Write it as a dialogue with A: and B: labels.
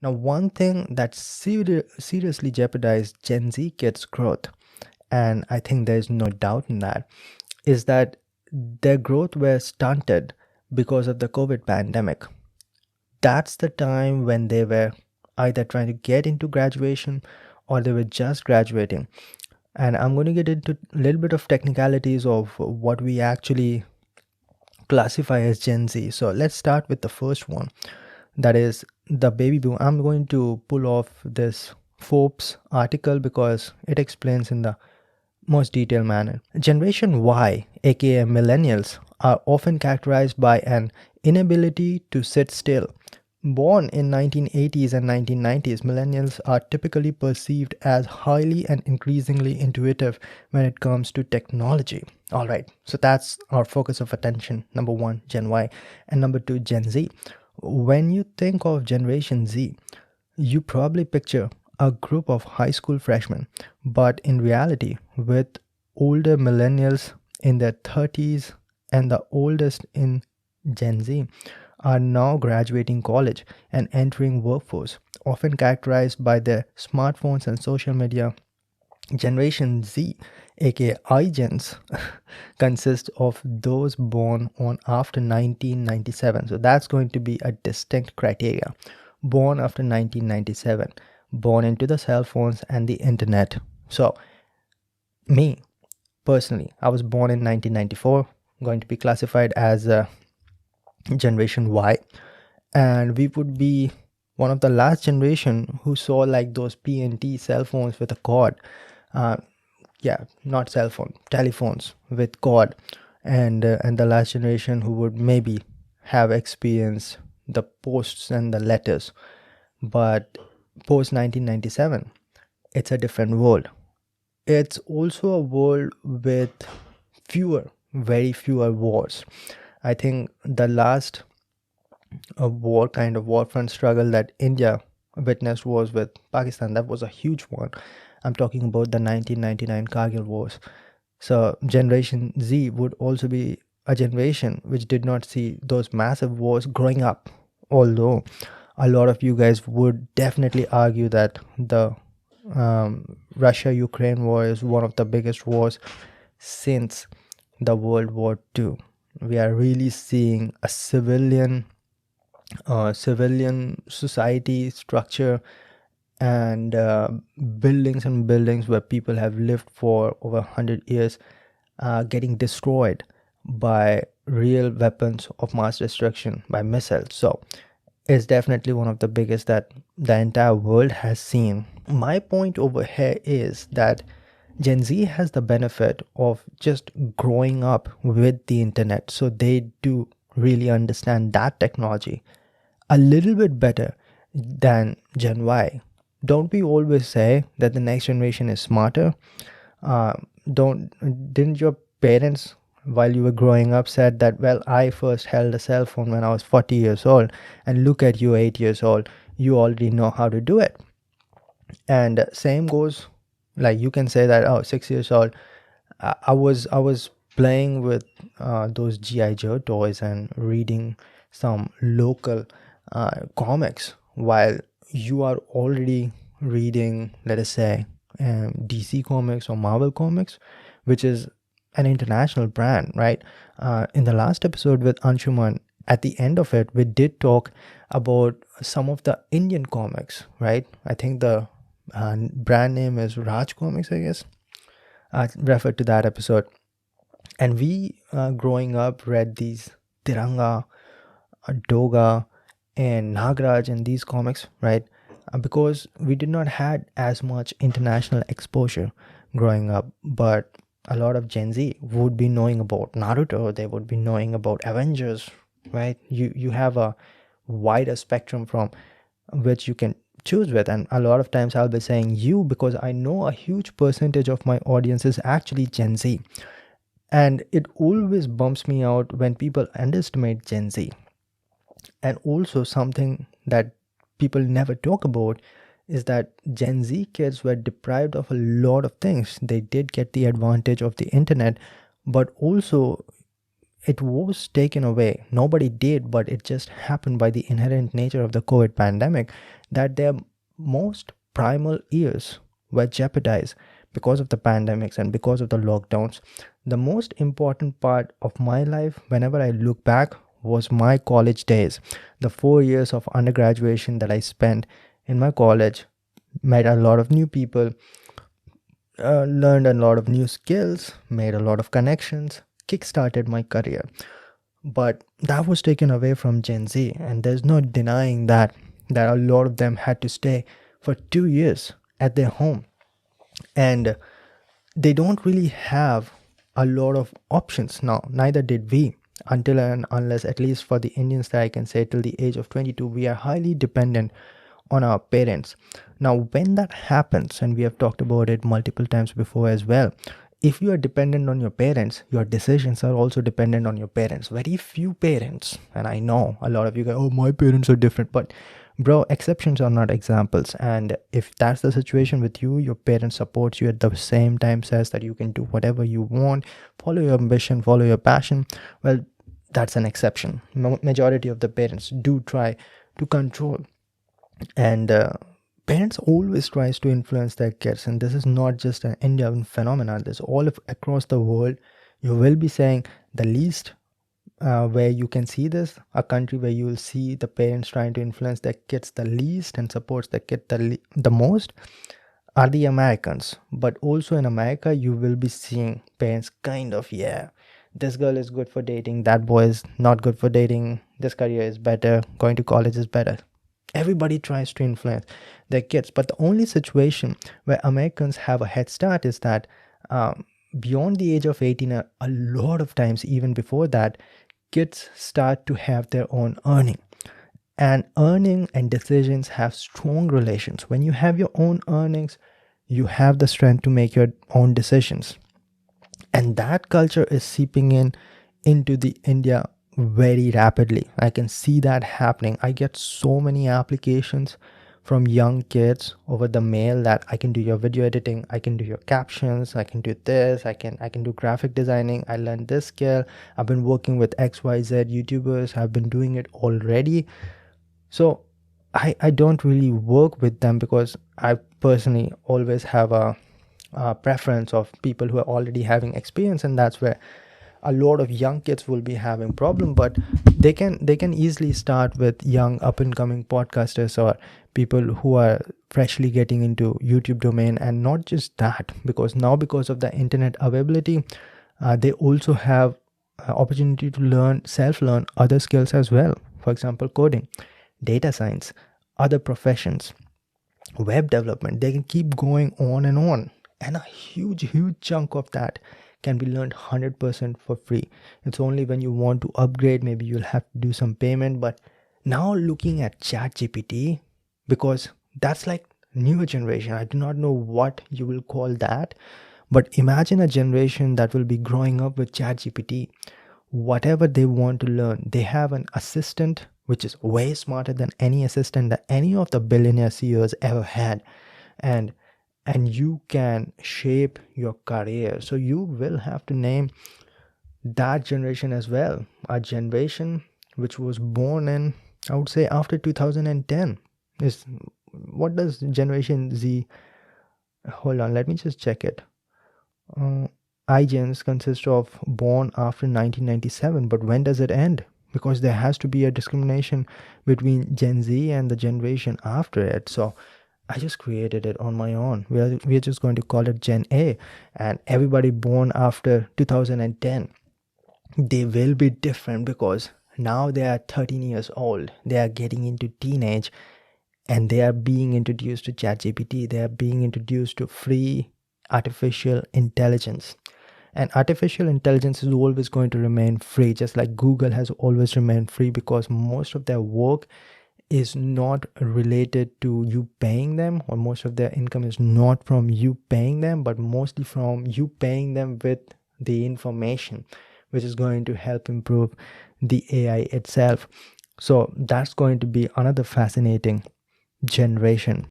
A: Now, one thing that seriously jeopardized Gen Z kids' growth, and I think there's no doubt in that, is that their growth was stunted because of the COVID pandemic. That's the time when they were either trying to get into graduation or they were just graduating. And I'm going to get into a little bit of technicalities of what we actually classify as Gen Z. So let's start with the first one, that is the baby boom. I'm going to pull off this Forbes article because it explains in the most detailed manner. Generation Y, aka millennials, are often characterized by an inability to sit still. Born in 1980s and 1990s, millennials are typically perceived as highly and increasingly intuitive when it comes to technology. All right, so that's our focus of attention. Number one, Gen Y, and number two, Gen Z. When you think of Generation Z, you probably picture a group of high school freshmen, but in reality, with older millennials in their 30s and the oldest in Gen Z are now graduating college and entering workforce, often characterized by their smartphones and social media. Generation Z, aka iGens, consists of those born on after 1997. So that's going to be a distinct criteria. Born after 1997, born into the cell phones and the internet. So, me personally, I was born in 1994, going to be classified as a Generation Y, and we would be one of the last generation who saw like those PNT cell phones with a cord. Uh, yeah, not cell phone, telephones with cord, and the last generation who would maybe have experienced the posts and the letters. But post 1997, it's a different world. It's also a world with very fewer wars. I think the last warfront struggle that India witnessed was with Pakistan. That was a huge one. I'm talking about the 1999 Kargil wars. So Generation Z would also be a generation which did not see those massive wars growing up. Although a lot of you guys would definitely argue that the Russia-Ukraine war is one of the biggest wars since the World War II. We are really seeing a civilian society structure and buildings and buildings where people have lived for over 100 years getting destroyed by real weapons of mass destruction, by missiles. So it's definitely one of the biggest that the entire world has seen. My point over here is that Gen Z has the benefit of just growing up with the internet, so they do really understand that technology a little bit better than Gen Y. Don't we always say that the next generation is smarter? Didn't your parents, while you were growing up, said that, well, I first held a cell phone when I was 40 years old, and look at you, 8 years old, you already know how to do it. And same goes, like you can say that, oh, 6 years old, I was playing with those GI Joe toys and reading some local comics, while you are already reading, let us say, DC Comics or Marvel Comics, which is an international brand, right? In the last episode with Anshuman, at the end of it, we did talk about some of the Indian comics, right? I think the brand name is Raj Comics, I guess. I referred to that episode. And we, growing up, read these Tiranga, Doga, and Nagraj and these comics, right? Because we did not had as much international exposure growing up, but a lot of Gen Z would be knowing about Naruto, they would be knowing about Avengers, right? You have a wider spectrum from which you can choose with, and a lot of times I'll be saying you because I know a huge percentage of my audience is actually Gen Z, and it always bumps me out when people underestimate Gen Z. And also something that people never talk about is that Gen Z kids were deprived of a lot of things. They did get the advantage of the internet, but also it was taken away. Nobody did, but it just happened by the inherent nature of the COVID pandemic that their most primal years were jeopardized because of the pandemics and because of the lockdowns. The most important part of my life, whenever I look back, was my college days. The 4 years of undergraduation that I spent in my college, met a lot of new people, learned a lot of new skills, made a lot of connections, kickstarted my career. But that was taken away from Gen Z, and there's no denying that a lot of them had to stay for 2 years at their home, and they don't really have a lot of options now. Neither did we, until and unless, at least for the Indians, that I can say, till the age of 22, we are highly dependent on our parents. Now, when that happens, and we have talked about it multiple times before as well, if you are dependent on your parents, your decisions are also dependent on your parents. Very few parents, and I know a lot of you go, oh, my parents are different, but bro, exceptions are not examples. And if that's the situation with you, your parents supports you at the same time, says that you can do whatever you want, follow your ambition, follow your passion, well, that's an exception. Majority of the parents do try to control, and parents always tries to influence their kids, and this is not just an Indian phenomenon. This all across the world. You will be saying the least where you can see this, a country where you will see the parents trying to influence their kids the least and supports the kid the most, are the Americans. But also in America, you will be seeing parents kind of, yeah, this girl is good for dating, that boy is not good for dating, this career is better, going to college is better. Everybody tries to influence their kids. But the only situation where Americans have a head start is that beyond the age of 18, a lot of times, even before that, kids start to have their own earning. And earning and decisions have strong relations. When you have your own earnings, you have the strength to make your own decisions. And that culture is seeping into the India very rapidly. I can see that happening. I get so many applications from young kids over the mail that I can do your video editing, I can do your captions, I can do this, I can do graphic designing, I learned this skill, I've been working with XYZ YouTubers, I've been doing it already. So I don't really work with them because I personally always have a preference of people who are already having experience, and that's where a lot of young kids will be having problem. But they can easily start with young up and coming podcasters or people who are freshly getting into YouTube domain. And not just that, because now, because of the internet availability, they also have opportunity to self-learn other skills as well. For example, coding, data science, other professions, web development. They can keep going on, and a huge chunk of that can be learned 100% for free. It's only when you want to upgrade, maybe you'll have to do some payment. But now looking at ChatGPT, because that's like newer generation, I do not know what you will call that, but imagine a generation that will be growing up with ChatGPT. Whatever they want to learn, they have an assistant which is way smarter than any assistant that any of the billionaire CEOs ever had. And you can shape your career. So you will have to name that generation as well, a generation which was born in, I would say, after 2010. Is what does Generation Z, hold on, let me just check it. iGens consists of born after 1997, but when does it end? Because there has to be a discrimination between Gen Z and the generation after it. So I just created it on my own. We're just going to call it Gen A. And everybody born after 2010, they will be different because now they are 13 years old. They are getting into teenage, and they are being introduced to ChatGPT. They are being introduced to free artificial intelligence. And artificial intelligence is always going to remain free, just like Google has always remained free, because most of their work is not related to you paying them, or most of their income is not from you paying them, but mostly from you paying them with the information, which is going to help improve the AI itself. So that's going to be another fascinating generation.